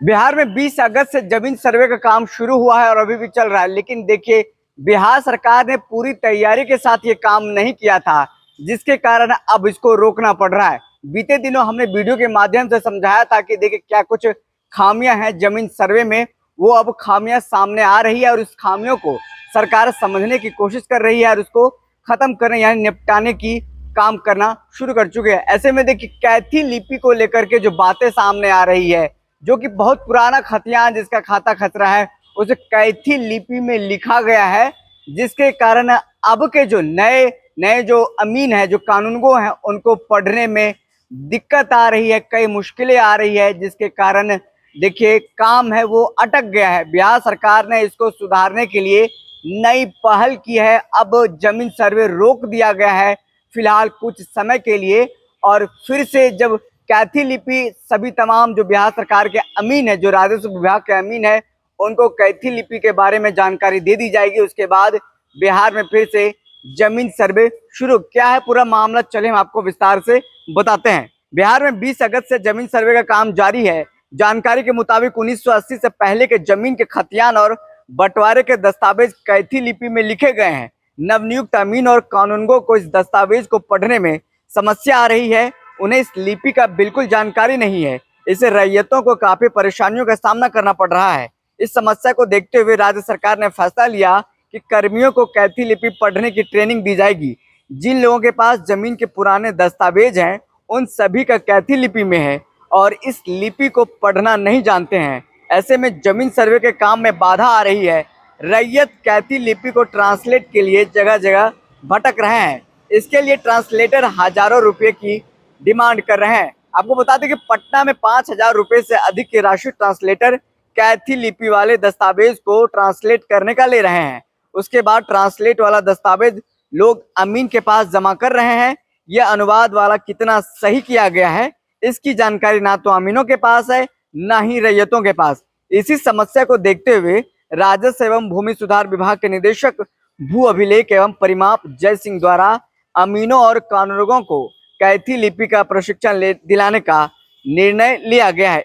बिहार में 20 अगस्त से जमीन सर्वे का काम शुरू हुआ है और अभी भी चल रहा है। लेकिन देखिए, बिहार सरकार ने पूरी तैयारी के साथ ये काम नहीं किया था, जिसके कारण अब इसको रोकना पड़ रहा है। बीते दिनों हमने वीडियो के माध्यम से समझाया था कि देखिए क्या कुछ खामियां हैं जमीन सर्वे में। वो अब खामियां सामने आ रही है और इस खामियों को सरकार समझने की कोशिश कर रही है और उसको खत्म करने यानी निपटाने की काम करना शुरू कर चुके हैं। ऐसे में देखिए, कैथी लिपि को लेकर के जो बातें सामने आ रही है, जो कि बहुत पुराना खतियान जिसका खाता खतरा है, उसे कैथी लिपि में लिखा गया है, जिसके कारण अब के जो नए नए जो अमीन है, जो कानूनगो हैं, उनको पढ़ने में दिक्कत आ रही है, कई मुश्किलें आ रही है, जिसके कारण देखिए काम है वो अटक गया है। बिहार सरकार ने इसको सुधारने के लिए नई पहल की है। अब जमीन सर्वे रोक दिया गया है फिलहाल कुछ समय के लिए, और फिर से जब कैथी लिपि सभी तमाम जो बिहार सरकार के अमीन है, जो राजस्व विभाग के अमीन है, उनको कैथी लिपि के बारे में जानकारी दे दी जाएगी। उसके बाद बिहार में फिर से जमीन सर्वे शुरू। क्या है पूरा मामला, चले हम आपको विस्तार से बताते हैं। बिहार में 20 अगस्त से जमीन सर्वे का काम जारी है। जानकारी के मुताबिक 1980 से पहले के जमीन के खतियान और बंटवारे के दस्तावेज कैथी लिपि में लिखे गए हैं। नवनियुक्त अमीन और कानूनगो को इस दस्तावेज को पढ़ने में समस्या आ रही है। उन्हें इस लिपि का बिल्कुल जानकारी नहीं है। इससे रैयतों को काफी परेशानियों का सामना करना पड़ रहा है। इस समस्या को देखते हुए राज्य सरकार ने फैसला लिया कि कर्मियों को कैथी लिपि पढ़ने की ट्रेनिंग दी जाएगी। जिन लोगों के पास जमीन के पुराने दस्तावेज हैं, उन सभी का कैथी लिपि में है और इस लिपि को पढ़ना नहीं जानते हैं। ऐसे में जमीन सर्वे के काम में बाधा आ रही है। रैयत कैथी लिपि को ट्रांसलेट के लिए जगह जगह भटक रहे हैं। इसके लिए ट्रांसलेटर हजारों रुपए की डिमांड कर रहे हैं। आपको बता दें कि पटना में 5,000 रुपए से अधिक की राशि ट्रांसलेटर कैथी लिपि वाले दस्तावेज को ट्रांसलेट करने का ले रहे हैं। उसके बाद ट्रांसलेट वाला दस्तावेज लोग अमीन के पास जमा कर रहे हैं। यह अनुवाद वाला कितना सही किया गया है, इसकी जानकारी ना तो अमीनों के पास है, ना ही रैयतों के पास। इसी समस्या को देखते हुए राजस्व एवं भूमि सुधार विभाग के निदेशक भू अभिलेख एवं परिमाप जय सिंह द्वारा अमीनों और कानूनगों को कैथी लिपि का प्रशिक्षण दिलाने का निर्णय लिया गया है।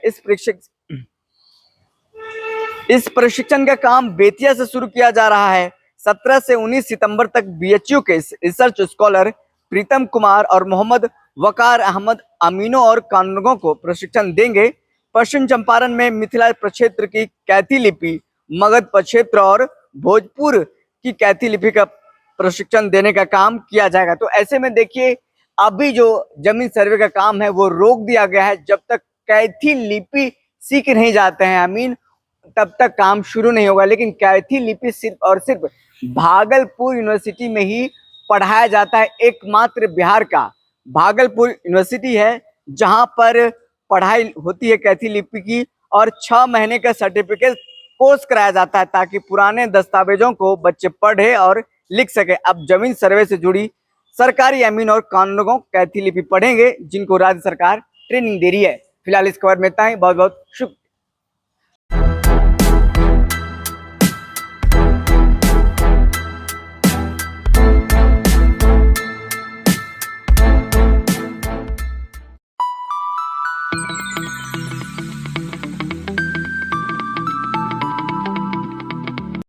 इस प्रशिक्षण का काम बेतिया से शुरू किया जा रहा है। 17 से 19 सितंबर तक बीएचयू के रिसर्च स्कॉलर प्रीतम कुमार और मोहम्मद वकार अहमद अमीनों और कानूनगों को प्रशिक्षण देंगे। पश्चिम चंपारण में मिथिला प्रक्षेत्र की कैथी लिपि, मगध प्रक्षेत्र और भोजपुर की कैथी लिपि का प्रशिक्षण देने का काम किया जाएगा। तो ऐसे में देखिए, अभी जो जमीन सर्वे का काम है वो रोक दिया गया है। जब तक कैथी लिपि सीख नहीं जाते हैं अमीन, तब तक काम शुरू नहीं होगा। लेकिन कैथी लिपि सिर्फ और सिर्फ भागलपुर यूनिवर्सिटी में ही पढ़ाया जाता है। एकमात्र बिहार का भागलपुर यूनिवर्सिटी है जहां पर पढ़ाई होती है कैथी लिपि की, और 6 महीने का सर्टिफिकेट कोर्स कराया जाता है ताकि पुराने दस्तावेजों को बच्चे पढ़े और लिख सके। अब जमीन सर्वे से जुड़ी सरकारी अमीन और कानूनगों कैथी लिपि पढ़ेंगे, जिनको राज्य सरकार ट्रेनिंग दे रही है। फिलहाल इस खबर में इतना ही। बहुत बहुत शुक्रिया।